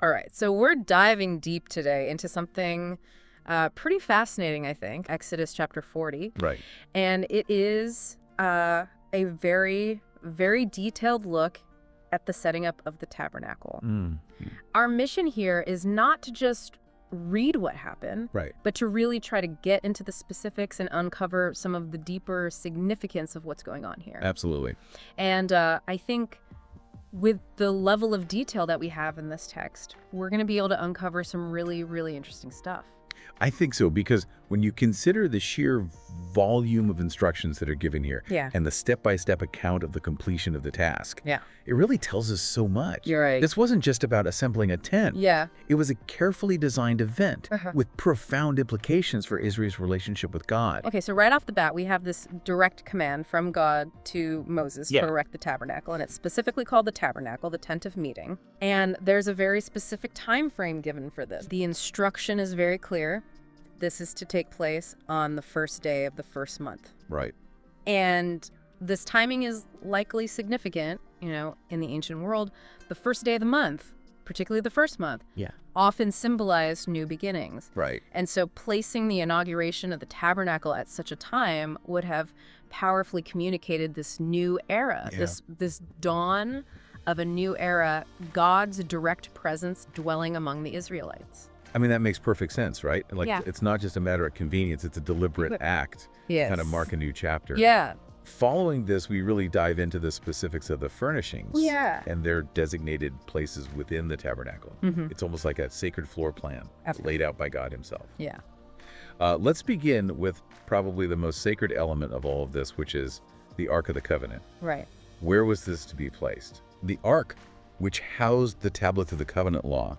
All right, so we're diving deep today into something pretty fascinating, I think, Exodus chapter 40. Right. And it is a very, very detailed look at the setting up of the tabernacle. Our mission here is not to just read what happened, Right. but to really try to get into the specifics and uncover some of the deeper significance of what's going on here. Absolutely. And I think with the level of detail that we have in this text, we're going to be able to uncover some really, really interesting stuff. I think so, because when you consider the sheer volume of instructions that are given here and the step-by-step account of the completion of the task, it really tells us so much. You're right. This wasn't just about assembling a tent. Yeah. It was a carefully designed event with profound implications for Israel's relationship with God. Okay, so right off the bat, we have this direct command from God to Moses to erect the tabernacle, and it's specifically called the tabernacle, the tent of meeting. And there's a very specific time frame given for this. The instruction is very clear. This is to take place on the first day of the first month. Right. And this timing is likely significant, you know, in the ancient world. The first day of the month, particularly the first month, often symbolized new beginnings. Right. And so placing the inauguration of the tabernacle at such a time would have powerfully communicated this new era, this dawn of a new era, God's direct presence dwelling among the Israelites. I mean, that makes perfect sense, right? Like, it's not just a matter of convenience, it's a deliberate act to kind of mark a new chapter. Yeah. Following this, we really dive into the specifics of the furnishings and their designated places within the tabernacle. It's almost like a sacred floor plan laid out by God himself. Yeah. Let's begin with probably the most sacred element of all of this, which is the Ark of the Covenant. Right. Where was this to be placed? The Ark, which housed the tablets of the covenant law,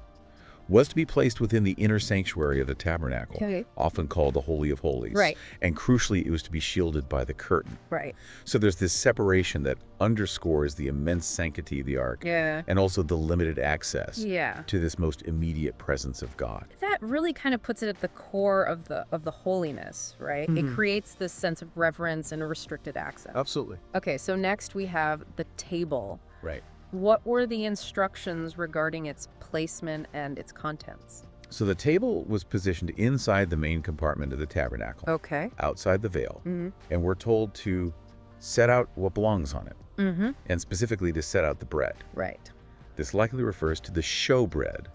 was to be placed within the inner sanctuary of the tabernacle, often called the Holy of Holies. Right. And crucially, it was to be shielded by the curtain. Right. So there's this separation that underscores the immense sanctity of the Ark and also the limited access to this most immediate presence of God. That really kind of puts it at the core of the holiness, right? It creates this sense of reverence and restricted access. Absolutely. Okay, so next we have the table. Right. What were the instructions regarding its placement and its contents? So the table was positioned inside the main compartment of the tabernacle, outside the veil, and we're told to set out what belongs on it, and specifically to set out the bread. Right. This likely refers to the showbread,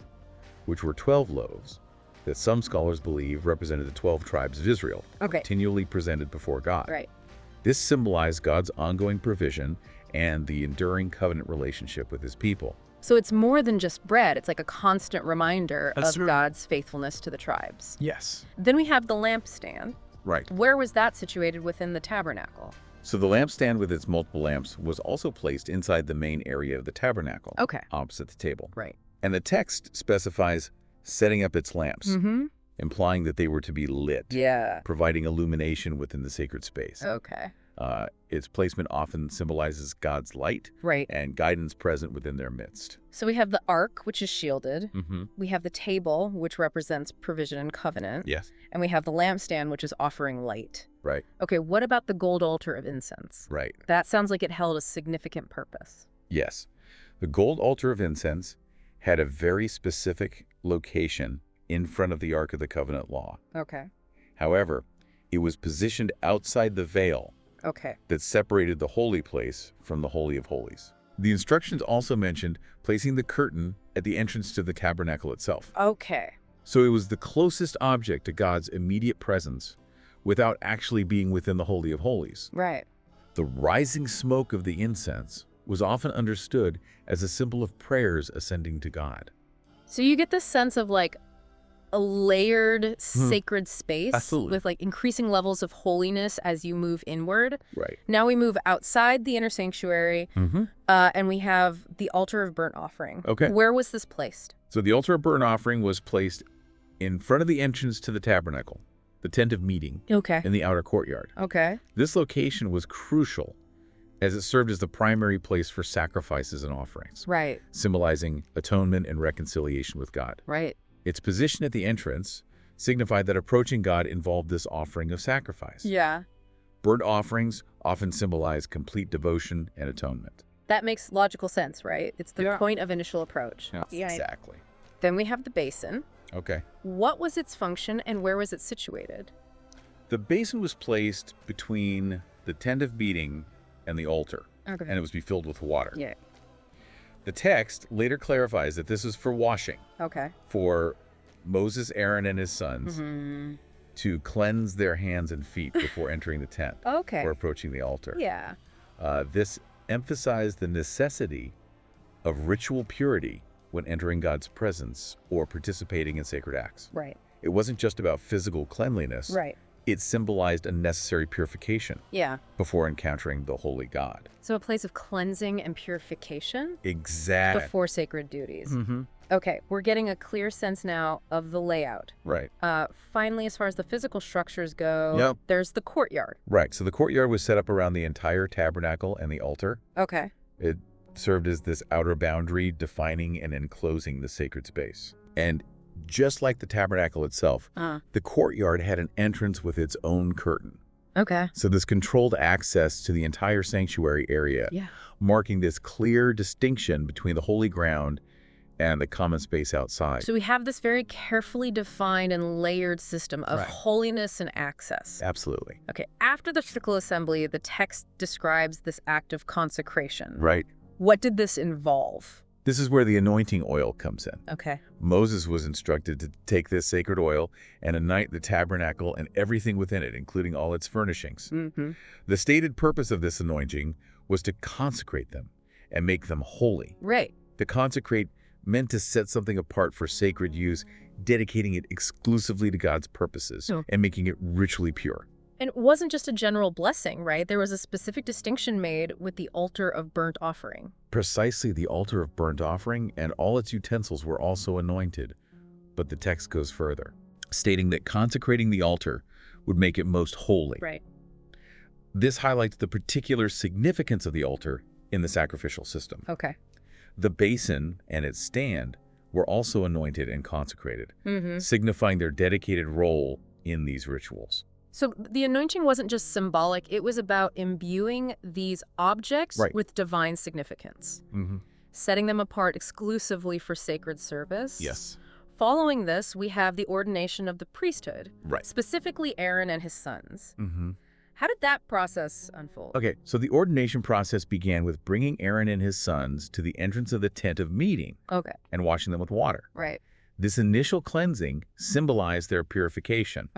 which were 12 loaves that some scholars believe represented the 12 tribes of Israel, continually presented before God. Right. This symbolized God's ongoing provision and the enduring covenant relationship with his people. So it's more than just bread. It's like a constant reminder of God's faithfulness to the tribes. Yes. Then we have the lampstand. Right. Where was that situated within the tabernacle? So the lampstand with its multiple lamps was also placed inside the main area of the tabernacle, opposite the table. Right. And the text specifies setting up its lamps, implying that they were to be lit, providing illumination within the sacred space. Okay. Its placement often symbolizes God's light and guidance present within their midst. So we have the ark, which is shielded. We have the table, which represents provision and covenant. Yes. And we have the lampstand, which is offering light. Right. Okay, what about the gold altar of incense? Right. That sounds like it held a significant purpose. Yes. The gold altar of incense had a very specific location in front of the Ark of the Covenant law. Okay. However, it was positioned outside the veil that separated the holy place from the Holy of Holies. The instructions also mentioned placing the curtain at the entrance to the tabernacle itself. Okay. So it was the closest object to God's immediate presence without actually being within the Holy of Holies. Right. The rising smoke of the incense was often understood as a symbol of prayers ascending to God. So you get this sense of like a layered sacred space with like increasing levels of holiness as you move inward. Right. Now we move outside the inner sanctuary and we have the altar of burnt offering. Okay. Where was this placed? So the altar of burnt offering was placed in front of the entrance to the tabernacle, the tent of meeting, in the outer courtyard. Okay. This location was crucial as it served as the primary place for sacrifices and offerings. Right. Symbolizing atonement and reconciliation with God. Right. Its position at the entrance signified that approaching God involved this offering of sacrifice. Yeah. Burnt offerings often symbolize complete devotion and atonement. That makes logical sense, right? It's the point of initial approach. Exactly. Then we have the basin. Okay. What was its function and where was it situated? The basin was placed between the tent of meeting and the altar, Okay. and it was to be filled with water. Yeah. The text later clarifies that this is for washing. Okay. For Moses, Aaron, and his sons to cleanse their hands and feet before entering the tent or approaching the altar. Yeah. This emphasized the necessity of ritual purity when entering God's presence or participating in sacred acts. Right. It wasn't just about physical cleanliness. Right. It symbolized a necessary purification before encountering the holy God. So a place of cleansing and purification? Exactly. Before sacred duties. Okay, we're getting a clear sense now of the layout. Right. Finally, as far as the physical structures go, there's the courtyard. Right. So the courtyard was set up around the entire tabernacle and the altar. Okay. It served as this outer boundary defining and enclosing the sacred space. And just like the tabernacle itself, the courtyard had an entrance with its own curtain. Okay. So this controlled access to the entire sanctuary area, marking this clear distinction between the holy ground and the common space outside. So we have this very carefully defined and layered system of holiness and access. Absolutely. Okay, after the Shtickle assembly, the text describes this act of consecration. Right. What did this involve? This is where the anointing oil comes in. Okay. Moses was instructed to take this sacred oil and anoint the tabernacle and everything within it, including all its furnishings. The stated purpose of this anointing was to consecrate them and make them holy. Right. To consecrate meant to set something apart for sacred use, dedicating it exclusively to God's purposes and making it ritually pure. And it wasn't just a general blessing, right? There was a specific distinction made with the altar of burnt offering. Precisely, the altar of burnt offering and all its utensils were also anointed. But the text goes further, stating that consecrating the altar would make it most holy. Right. This highlights the particular significance of the altar in the sacrificial system. Okay. The basin and its stand were also anointed and consecrated, signifying their dedicated role in these rituals. So the anointing wasn't just symbolic, it was about imbuing these objects with divine significance, setting them apart exclusively for sacred service. Yes. Following this, we have the ordination of the priesthood, Right. specifically Aaron and his sons. How did that process unfold? Okay, so the ordination process began with bringing Aaron and his sons to the entrance of the tent of meeting and washing them with water. Right. This initial cleansing symbolized their purification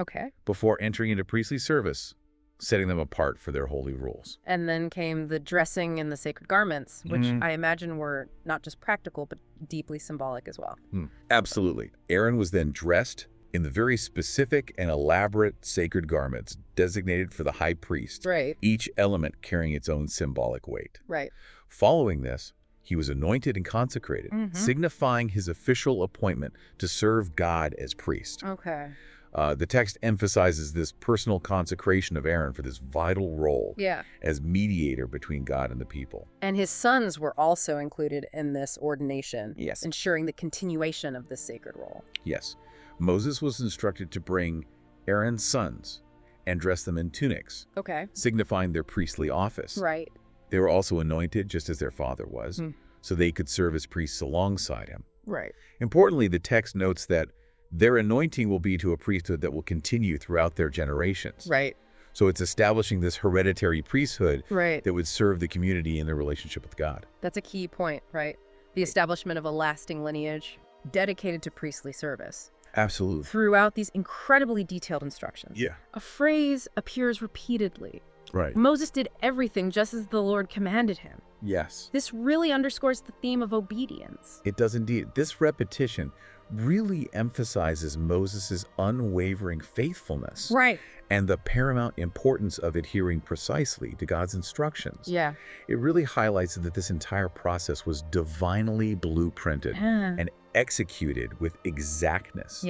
before entering into priestly service, setting them apart for their holy rules. And then came the dressing in the sacred garments, which I imagine were not just practical, but deeply symbolic as well. Absolutely. Aaron was then dressed in the very specific and elaborate sacred garments designated for the high priest, each element carrying its own symbolic weight. Following this, he was anointed and consecrated, signifying his official appointment to serve God as priest. The text emphasizes this personal consecration of Aaron for this vital role as mediator between God and the people. And his sons were also included in this ordination, ensuring the continuation of this sacred role. Yes. Moses was instructed to bring Aaron's sons and dress them in tunics, signifying their priestly office. They were also anointed just as their father was, so they could serve as priests alongside him. Importantly, the text notes that their anointing will be to a priesthood that will continue throughout their generations. So it's establishing this hereditary priesthood that would serve the community in their relationship with God. That's a key point, right? The establishment of a lasting lineage dedicated to priestly service. Absolutely. Throughout these incredibly detailed instructions. A phrase appears repeatedly. Moses did everything just as the Lord commanded him. This really underscores the theme of obedience. It does indeed. This repetition really emphasizes Moses' unwavering faithfulness and the paramount importance of adhering precisely to God's instructions. It really highlights that this entire process was divinely blueprinted and executed with exactness,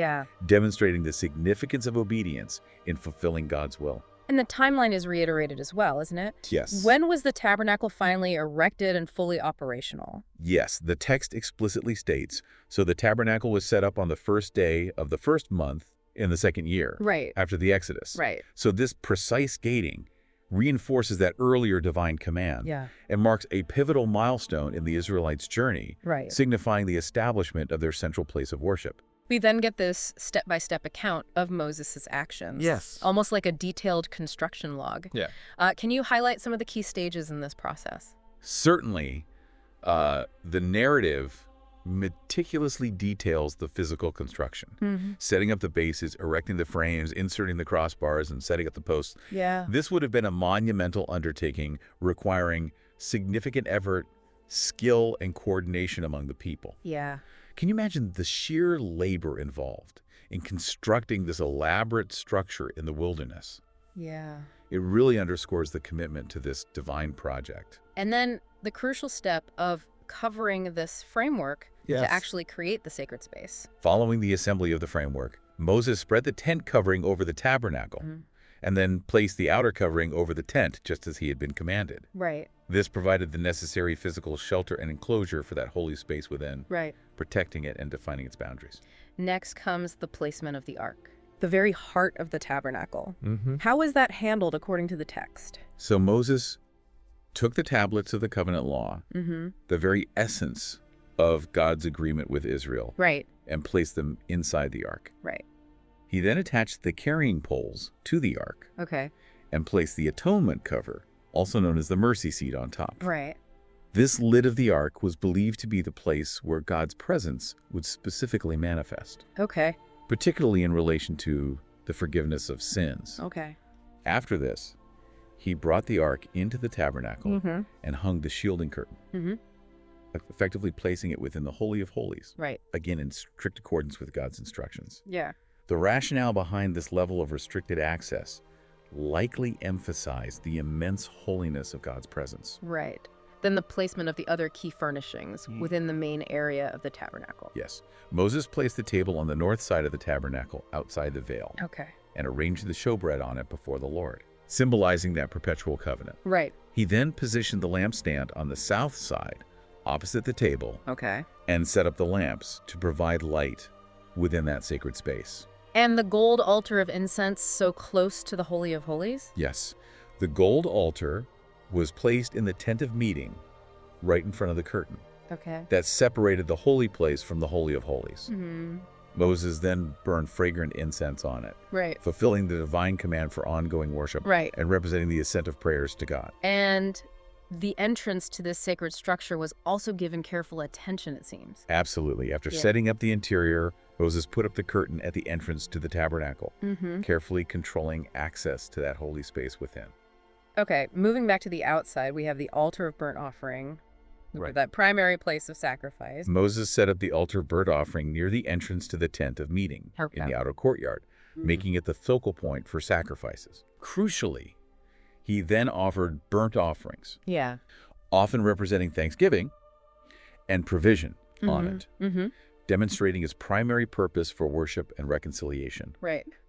demonstrating the significance of obedience in fulfilling God's will. And the timeline is reiterated as well, isn't it? Yes. When was the tabernacle finally erected and fully operational? Yes, the text explicitly states, so the tabernacle was set up on the first day of the first month in the second year after the Exodus. So this precise gating reinforces that earlier divine command, and marks a pivotal milestone in the Israelites' journey, signifying the establishment of their central place of worship. We then get this step-by-step account of Moses' actions. Yes. Almost like a detailed construction log. Yeah. Can you highlight some of the key stages in this process? Certainly, the narrative meticulously details the physical construction, setting up the bases, erecting the frames, inserting the crossbars, and setting up the posts. Yeah. This would have been a monumental undertaking requiring significant effort, skill, and coordination among the people. Yeah. Can you imagine the sheer labor involved in constructing this elaborate structure in the wilderness? Yeah. It really underscores the commitment to this divine project. And then the crucial step of covering this framework to actually create the sacred space. Following the assembly of the framework, Moses spread the tent covering over the tabernacle and then placed the outer covering over the tent, just as he had been commanded. Right. This provided the necessary physical shelter and enclosure for that holy space within, protecting it and defining its boundaries. Next comes the placement of the ark, the very heart of the tabernacle. How was that handled according to the text? So Moses took the tablets of the covenant law, the very essence of God's agreement with Israel, and placed them inside the ark. He then attached the carrying poles to the ark and placed the atonement cover, also known as the mercy seat, on top. This lid of the ark was believed to be the place where God's presence would specifically manifest, particularly in relation to the forgiveness of sins. After this, he brought the ark into the tabernacle and hung the shielding curtain, effectively placing it within the Holy of Holies, again in strict accordance with God's instructions. The rationale behind this level of restricted access likely emphasized the immense holiness of God's presence. Then the placement of the other key furnishings within the main area of the tabernacle. Yes. Moses placed the table on the north side of the tabernacle outside the veil and arranged the showbread on it before the Lord, symbolizing that perpetual covenant. He then positioned the lampstand on the south side, opposite the table, and set up the lamps to provide light within that sacred space. And the gold altar of incense so close to the Holy of Holies? Yes. The gold altar was placed in the tent of meeting right in front of the curtain that separated the holy place from the Holy of Holies. Moses then burned fragrant incense on it, fulfilling the divine command for ongoing worship and representing the assent of prayers to God. And the entrance to this sacred structure was also given careful attention, it seems. Absolutely. After setting up the interior, Moses put up the curtain at the entrance to the tabernacle, carefully controlling access to that holy space within. Okay, moving back to the outside, we have the altar of burnt offering, that primary place of sacrifice. Moses set up the altar of burnt offering near the entrance to the tent of meeting in the outer courtyard, making it the focal point for sacrifices. Crucially, he then offered burnt offerings, often representing thanksgiving and provision on it, demonstrating his primary purpose for worship and reconciliation.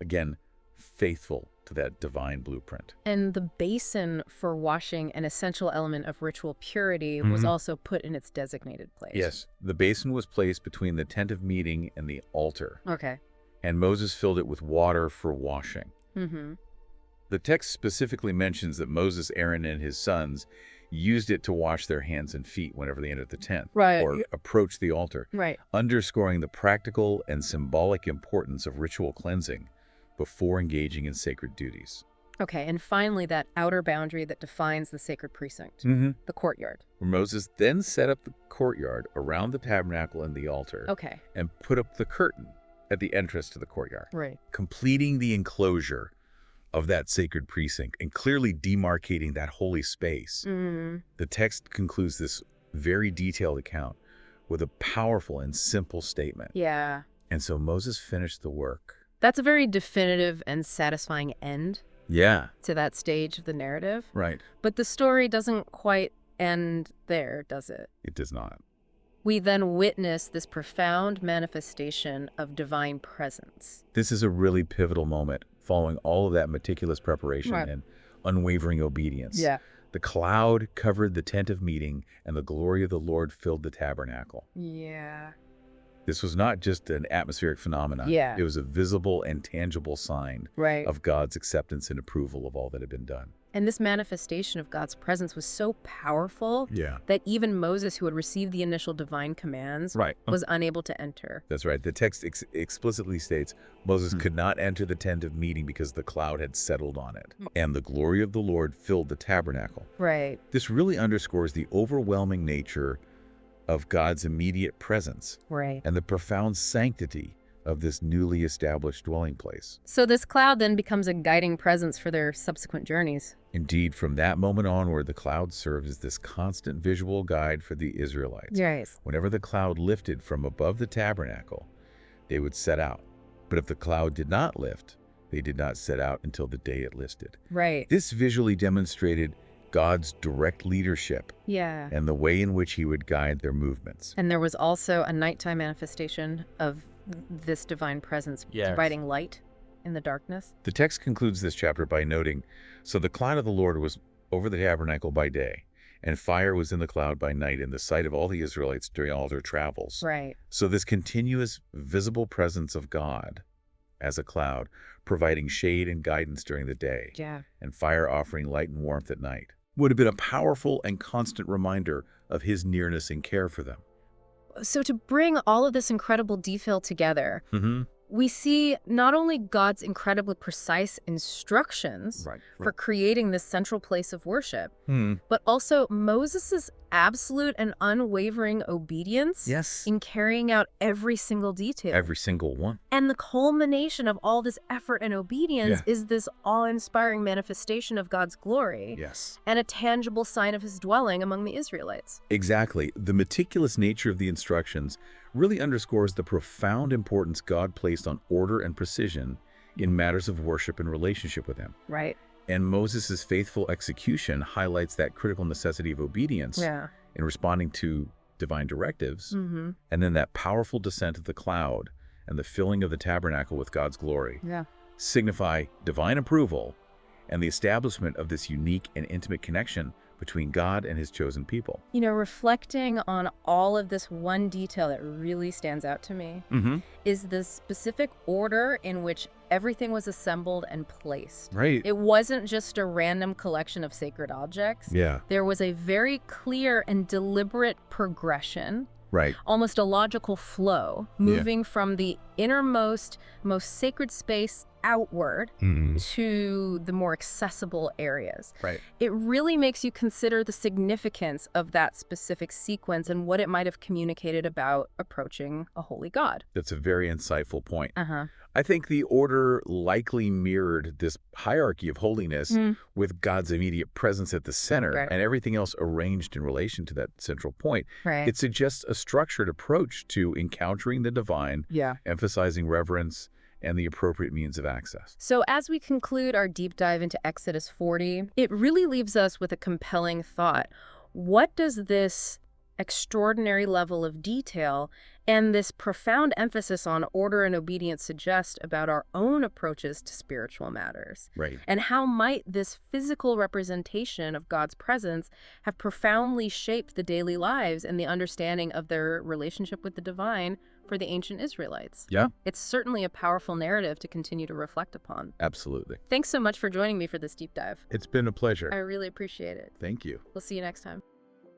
Again, faithful to that divine blueprint. And the basin for washing, an essential element of ritual purity, was also put in its designated place. Yes, the basin was placed between the tent of meeting and the altar. And Moses filled it with water for washing. The text specifically mentions that Moses, Aaron, and his sons used it to wash their hands and feet whenever they entered the tent or approached the altar, underscoring the practical and symbolic importance of ritual cleansing before engaging in sacred duties. And finally, that outer boundary that defines the sacred precinct, the courtyard. Where Moses then set up the courtyard around the tabernacle and the altar and put up the curtain at the entrance to the courtyard, completing the enclosure of that sacred precinct and clearly demarcating that holy space. The text concludes this very detailed account with a powerful and simple statement. And so Moses finished the work. That's a very definitive and satisfying end to that stage of the narrative. But the story doesn't quite end there, does it? It does not. We then witness this profound manifestation of divine presence. This is a really pivotal moment following all of that meticulous preparation and unwavering obedience. The cloud covered the tent of meeting, and the glory of the Lord filled the tabernacle. This was not just an atmospheric phenomenon. It was a visible and tangible sign of God's acceptance and approval of all that had been done. And this manifestation of God's presence was so powerful that even Moses, who had received the initial divine commands, was unable to enter. That's right. The text explicitly states Moses could not enter the tent of meeting because the cloud had settled on it, and the glory of the Lord filled the tabernacle. Right. This really underscores the overwhelming nature of God's immediate presence and the profound sanctity of this newly established dwelling place. So this cloud then becomes a guiding presence for their subsequent journeys. Indeed, from that moment onward, the cloud served as this constant visual guide for the Israelites. Yes. Whenever the cloud lifted from above the tabernacle, they would set out. But if the cloud did not lift, they did not set out until the day it listed. Right. This visually demonstrated God's direct leadership and the way in which he would guide their movements. And there was also a nighttime manifestation of this divine presence, providing light in the darkness. The text concludes this chapter by noting, so the cloud of the Lord was over the tabernacle by day, and fire was in the cloud by night in the sight of all the Israelites during all their travels. Right. So this continuous visible presence of God as a cloud, providing shade and guidance during the day, and fire offering light and warmth at night, would have been a powerful and constant reminder of his nearness and care for them. So to bring all of this incredible detail together, we see not only God's incredibly precise instructions for creating this central place of worship, but also Moses's absolute and unwavering obedience in carrying out every single detail. Every single one. And the culmination of all this effort and obedience is this awe-inspiring manifestation of God's glory and a tangible sign of his dwelling among the Israelites. Exactly. The meticulous nature of the instructions really underscores the profound importance God placed on order and precision in matters of worship and relationship with him. Right. And Moses' faithful execution highlights that critical necessity of obedience in responding to divine directives, and then that powerful descent of the cloud and the filling of the tabernacle with God's glory signify divine approval and the establishment of this unique and intimate connection between God and his chosen people. You know, reflecting on all of this, one detail that really stands out to me is the specific order in which everything was assembled and placed. Right. It wasn't just a random collection of sacred objects. There was a very clear and deliberate progression. Almost a logical flow, moving from the innermost, most sacred space outward to the more accessible areas. It really makes you consider the significance of that specific sequence and what it might have communicated about approaching a holy God. That's a very insightful point. I think the order likely mirrored this hierarchy of holiness with God's immediate presence at the center and everything else arranged in relation to that central point. It suggests a structured approach to encountering the divine, emphasizing reverence and the appropriate means of access. So as we conclude our deep dive into Exodus 40, it really leaves us with a compelling thought. What does this extraordinary level of detail and this profound emphasis on order and obedience suggest about our own approaches to spiritual matters? And how might this physical representation of God's presence have profoundly shaped the daily lives and the understanding of their relationship with the divine for the ancient Israelites? It's certainly a powerful narrative to continue to reflect upon. Absolutely. Thanks so much for joining me for this deep dive. It's been a pleasure. I really appreciate it. Thank you. We'll see you next time.